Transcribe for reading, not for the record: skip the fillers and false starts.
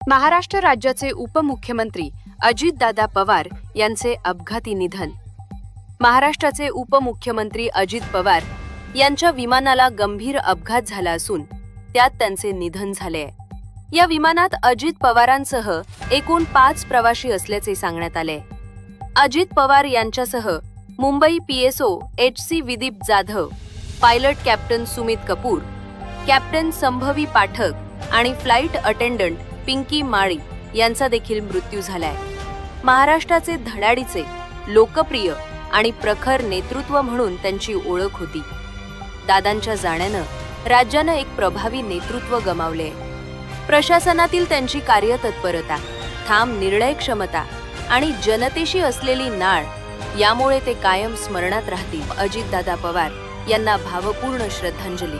महाराष्ट्र राज्याचे उपमुख्यमंत्री अजितदादा पवार यांचे अपघाती निधन। महाराष्ट्राचे उपमुख्यमंत्री अजित पवार यांच्या विमानाला गंभीर अपघात झाला असून त्यात त्यांचे निधन झाले आहे। या विमानात अजित पवारांसह एकूण 5 प्रवासी असल्याचे सांगण्यात आले। अजित पवार यांच्यासह Mumbai PSO HC Vidip Jadhav, pilot captain Sumit Kapoor, captain Sambhavi Pathak आणि फ्लाइट अटेंडंट पिंकी माळी यांचा देखील मृत्यू झालाय। महाराष्ट्राचे धडाडीचे, लोकप्रिय आणि प्रखर नेतृत्व म्हणून त्यांची ओळख होती। दादांच्या जाण्यानं राज्यानं एक प्रभावी नेतृत्व गमावले। प्रशासनातील त्यांची कार्यतत्परता, ठाम निर्णय क्षमता आणि जनतेशी असलेली नाळ यामुळे ते कायम स्मरणात राहतील। अजितदादा पवार यांना भावपूर्ण श्रद्धांजली।